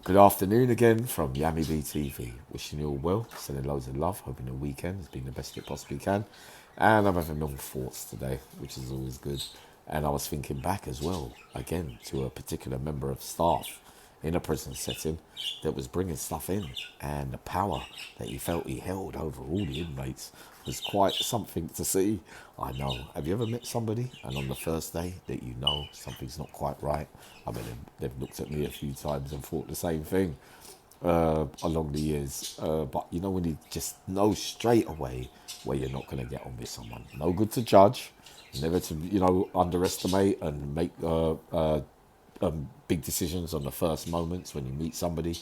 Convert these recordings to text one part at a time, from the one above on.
Good afternoon again from Yammy BTV. Wishing you all well, sending loads of love, hoping the weekend has been the best it possibly can. And I'm having long thoughts today, which is always good. And I was thinking back as well, again, to a particular member of staff in a prison setting that was bringing stuff in, and the power that he felt he held over all the inmates was quite something to see. I know. Have you ever met somebody and on the first day that you know something's not quite right? I mean, they've looked at me a few times and thought the same thing along the years. But you know, when you just know straight away where you're not going to get on with someone. No good to judge, never to, underestimate and make big decisions on the first moments when you meet somebody.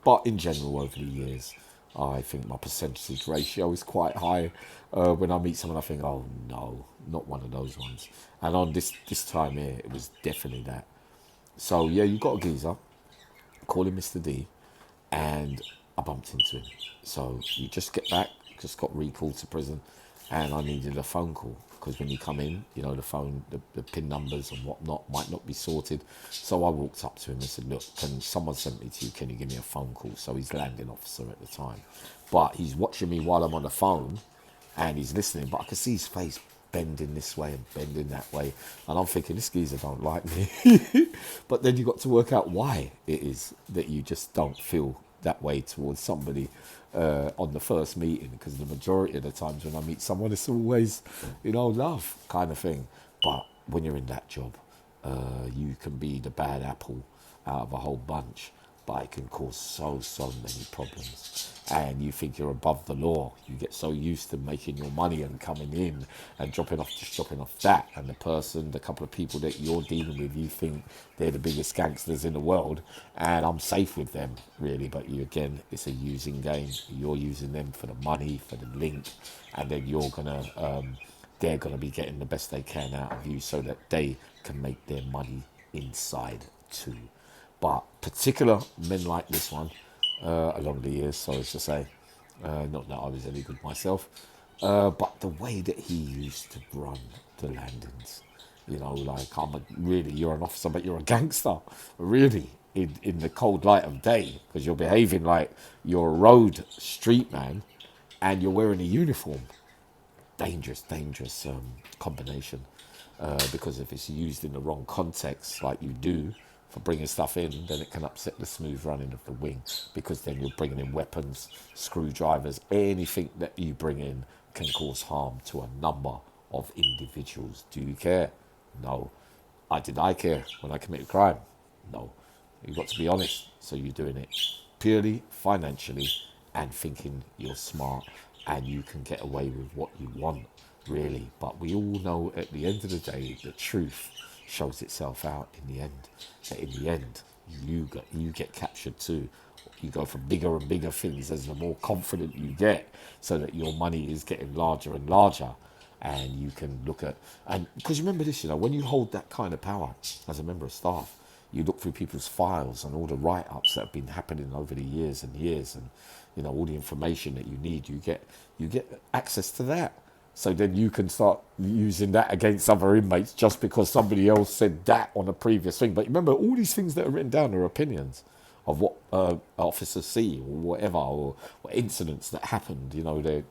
But in general, over the years, I think my percentage ratio is quite high. When I meet someone, I think, oh no, not one of those ones. And on this time here, it was definitely that. So yeah, you got a geezer, call him Mr. D, and I bumped into him. So you just get back, just got recalled to prison, and I needed a phone call because when you come in, the phone, the pin numbers and whatnot might not be sorted. So I walked up to him and said, look, can someone send me to you? Can you give me a phone call? So he's landing officer at the time, but he's watching me while I'm on the phone, and he's listening, but I can see his face bending this way and bending that way, and I'm thinking this geezer don't like me. But then you got to work out why it is that you just don't feel that way towards somebody on the first meeting, because the majority of the times when I meet someone, it's always, love kind of thing. But when you're in that job, you can be the bad apple out of a whole bunch, but it can cause so many problems. And you think you're above the law. You get so used to making your money and coming in and dropping off that, and the couple of people that you're dealing with, you think they're the biggest gangsters in the world, and I'm safe with them, really. But you, again, it's a using game. You're using them for the money, for the link, and then they're gonna be getting the best they can out of you so that they can make their money inside too. But particular men like this one, along the years, sorry to say, not that I was any good myself, but the way that he used to run the landings, like really, you're an officer, but you're a gangster, really, in the cold light of day, because you're behaving like you're a road street man, and you're wearing a uniform. Dangerous combination, because if it's used in the wrong context, like you do for bringing stuff in, then it can upset the smooth running of the wing, because then you're bringing in weapons, screwdrivers, anything that you bring in can cause harm to a number of individuals. Do you care? No. Did I care when I committed crime? No. You've got to be honest. So you're doing it purely financially and thinking you're smart and you can get away with what you want, really. But we all know at the end of the day, the truth shows itself out in the end. That in the end, you get captured too. You go for bigger and bigger things as the more confident you get, so that your money is getting larger and larger. And you can look at, and because remember this, when you hold that kind of power as a member of staff, you look through people's files and all the write-ups that have been happening over the years and years, and all the information that you need, you get access to that. So then you can start using that against other inmates just because somebody else said that on a previous thing. But remember, all these things that are written down are opinions of what officers see or whatever, or incidents that happened.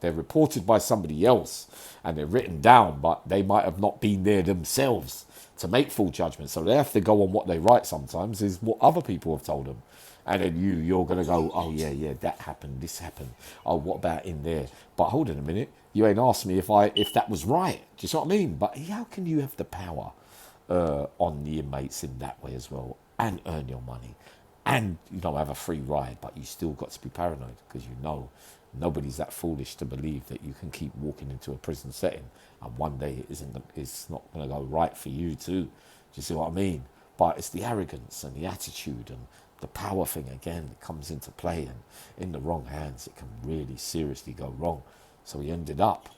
They're reported by somebody else and they're written down, but they might have not been there themselves to make full judgment. So they have to go on what they write sometimes is what other people have told them. And then you're going to go, oh yeah, that happened, this happened. Oh, what about in there? But hold on a minute, you ain't asked me if that was right. Do you see what I mean? But how can you have the power on the inmates in that way as well, and earn your money, and have a free ride, but you still got to be paranoid, because nobody's that foolish to believe that you can keep walking into a prison setting and one day it's not going to go right for you too. Do you see what I mean? But it's the arrogance and the attitude and the power thing again that comes into play, and in the wrong hands it can really seriously go wrong. So he ended up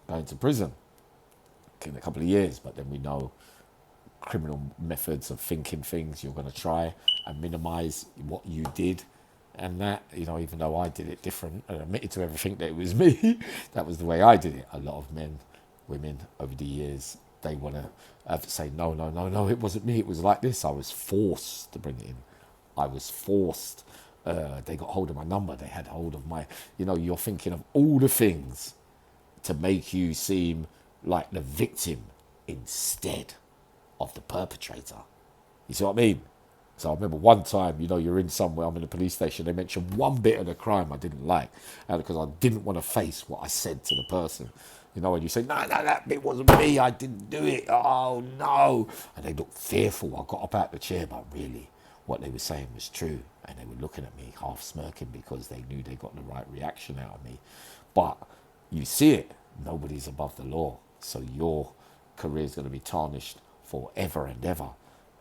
going to prison in a couple of years, but then we know criminal methods of thinking things, you're going to try and minimize what you did, and that, even though I did it different and admitted to everything that it was me, that was the way I did it. A lot of men, women over the years, they want to say no, it wasn't me, it was like this, I was forced to bring it in. I was forced. They got hold of my number. They had hold of my, you're thinking of all the things to make you seem like the victim instead of the perpetrator. You see what I mean? So I remember one time, you're in somewhere, I'm in a police station, they mentioned one bit of the crime I didn't like, and because I didn't want to face what I said to the person. And you say, no, that bit wasn't me, I didn't do it, oh no. And they looked fearful. I got up out the chair, but really, what they were saying was true. And they were looking at me, half smirking, because they knew they got the right reaction out of me. But you see it, nobody's above the law. So your career is going to be tarnished forever and ever.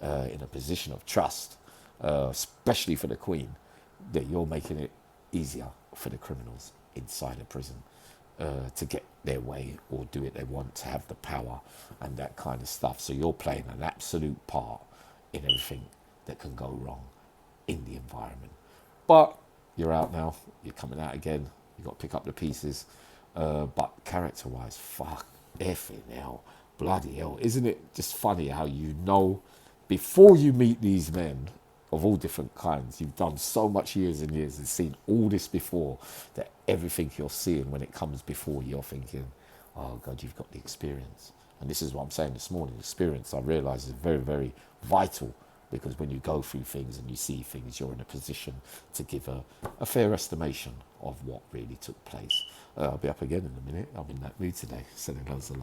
In a position of trust, especially for the Queen, that you're making it easier for the criminals inside a prison to get their way or do what they want, to have the power and that kind of stuff. So you're playing an absolute part in everything that can go wrong in the environment. But you're out now, you're coming out again, you've got to pick up the pieces. But character-wise, fuck, effing hell, bloody hell. Isn't it just funny how before you meet these men of all different kinds, you've done so much years and years and seen all this before, that everything you're seeing when it comes before, you're thinking, oh God, you've got the experience. And this is what I'm saying this morning. Experience, I realise, is very, very vital, because when you go through things and you see things, you're in a position to give a fair estimation of what really took place. I'll be up again in a minute. I'm in that mood today, sending loads of love.